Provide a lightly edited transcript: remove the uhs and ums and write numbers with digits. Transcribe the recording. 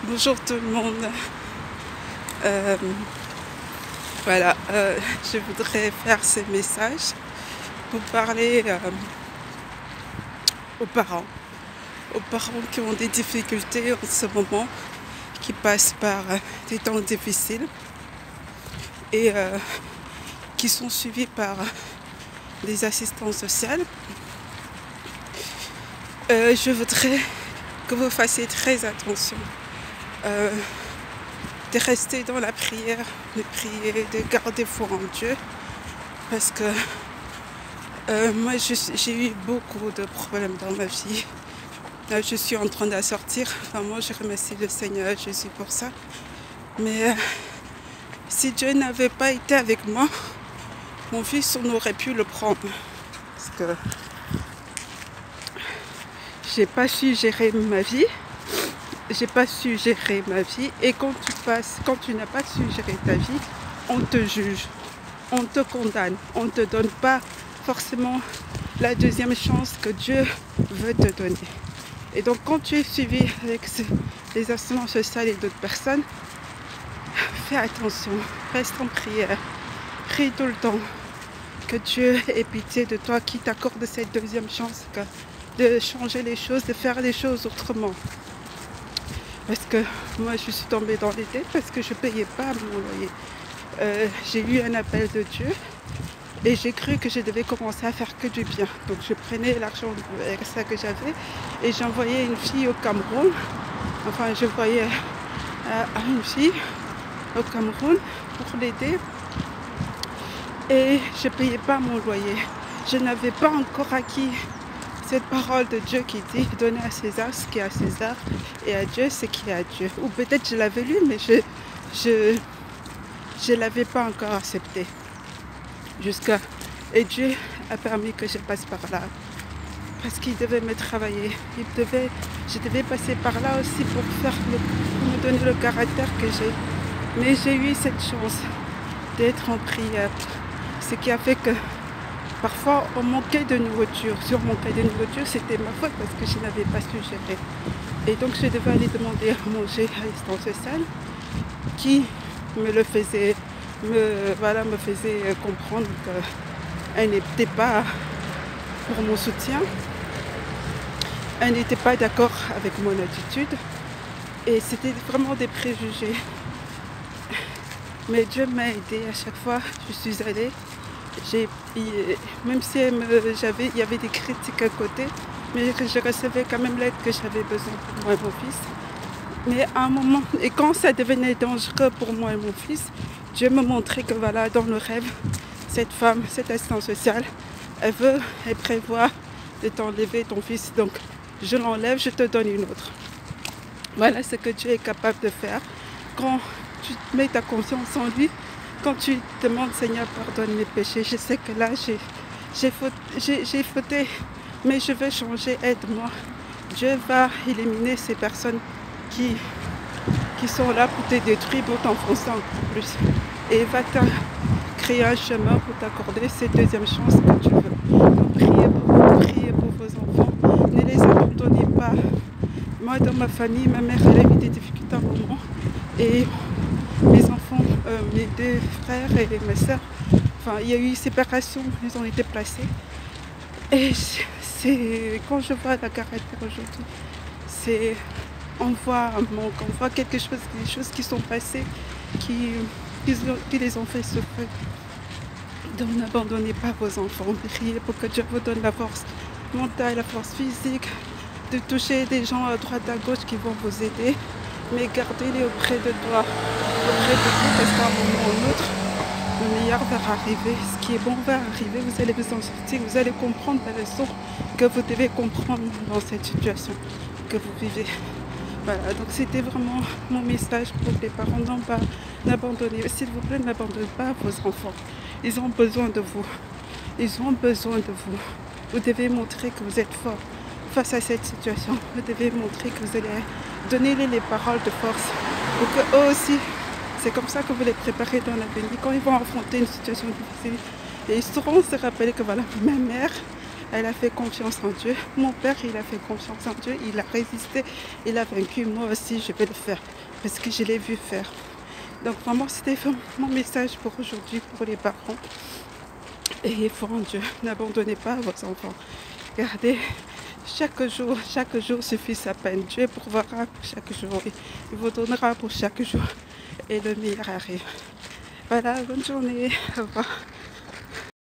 Bonjour tout le monde. Euh, je voudrais faire ce message pour parler aux parents, aux parents qui ont des difficultés en ce moment, qui passent par des temps difficiles et qui sont suivis par des assistants sociaux. Je voudrais que vous fassiez très attention. De rester dans la prière, de prier, de garder foi en Dieu. Parce que moi, j'ai eu beaucoup de problèmes dans ma vie. Là, je suis en train de sortir. Vraiment, je remercie le Seigneur Jésus pour ça. Mais si Dieu n'avait pas été avec moi, mon fils, on aurait pu le prendre. Parce que j'ai pas su gérer ma vie. J'ai pas su gérer ma vie, et quand tu n'as pas su gérer ta vie, on te juge, on te condamne, on ne te donne pas forcément la deuxième chance que Dieu veut te donner. Et donc quand tu es suivi avec les assistants sociaux et d'autres personnes, fais attention, reste en prière, prie tout le temps que Dieu ait pitié de toi, qui t'accorde cette deuxième chance de changer les choses, de faire les choses autrement. Parce que moi, je suis tombée dans les dettes parce que je ne payais pas mon loyer. J'ai eu un appel de Dieu et j'ai cru que je devais commencer à faire que du bien. Donc je prenais l'argent de RSA que j'avais et j'envoyais une fille au Cameroun. Enfin, je voyais à une fille au Cameroun pour l'aider. Et je ne payais pas mon loyer. Je n'avais pas encore acquis cette parole de Dieu qui dit « Donnez à César ce qui est à César et à Dieu ce qui est à Dieu ». Ou peut-être je l'avais lu, mais je ne l'avais pas encore accepté. Et Dieu a permis que je passe par là. Parce qu'il devait me travailler. Je devais passer par là aussi pour me donner le caractère que j'ai. Mais j'ai eu cette chance d'être en prière. Ce qui a fait que parfois, on manquait de nourriture. Sur mon cas de nourriture, c'était ma faute parce que je n'avais pas su gérer. Et donc, je devais aller demander à manger à l'assistance sociale qui me faisait comprendre qu'elle n'était pas pour mon soutien. Elle n'était pas d'accord avec mon attitude. Et c'était vraiment des préjugés. Mais Dieu m'a aidée à chaque fois. Je suis allée. Même si il y avait des critiques à côté, mais je recevais quand même l'aide que j'avais besoin pour moi et mon fils. Mais à un moment, et quand ça devenait dangereux pour moi et mon fils, Dieu me montrait que voilà, dans le rêve, cette femme, cette assistante sociale, elle prévoit de t'enlever ton fils. Donc je l'enlève, je te donne une autre. Voilà ce que Dieu est capable de faire. Quand tu mets ta confiance en lui, quand tu demandes Seigneur pardonne mes péchés, je sais que là j'ai fauté, mais je veux changer, aide-moi. Dieu va éliminer ces personnes qui sont là pour te détruire, pour t'enfoncer encore plus. Et il va te créer un chemin pour t'accorder cette deuxième chance que tu veux. Donc, priez pour vos enfants, ne les abandonnez pas. Moi dans ma famille, ma mère elle a eu des difficultés à un moment. Et mes enfants, mes deux frères et mes soeurs, enfin, il y a eu séparation, ils ont été placés. Et quand je vois la caractère aujourd'hui, on voit un manque, on voit des choses qui sont passées, qui les ont fait souffrir. Donc n'abandonnez pas vos enfants, priez pour que Dieu vous donne la force mentale, la force physique, de toucher des gens à droite, à gauche qui vont vous aider. Mais gardez-les auprès de toi, parce qu'à un moment ou l'autre, le meilleur va arriver. Ce qui est bon va arriver, vous allez vous en sortir, vous allez comprendre la leçon que vous devez comprendre dans cette situation que vous vivez. Voilà, donc c'était vraiment mon message pour les parents. N'abandonnez, s'il vous plaît, n'abandonnez pas vos enfants. Ils ont besoin de vous. Ils ont besoin de vous. Vous devez montrer que vous êtes fort face à cette situation. Vous devez montrer que vous allez donner les paroles de force pour qu'eux aussi, c'est comme ça que vous les préparez dans l'avenir. Quand ils vont affronter une situation difficile, et ils sauront se rappeler que voilà, ma mère, Elle a fait confiance en Dieu. Mon père, il a fait confiance en Dieu. Il a résisté. Il a vaincu. Moi aussi, je vais le faire. Parce que je l'ai vu faire. Donc vraiment, c'était mon message pour aujourd'hui, pour les parents. Ayez foi en Dieu. N'abandonnez pas vos enfants. Gardez chaque jour suffit sa peine. Dieu pourvoira pour chaque jour. Il vous donnera pour chaque jour. Et le meilleur arrive. Voilà, bonne journée. Au revoir.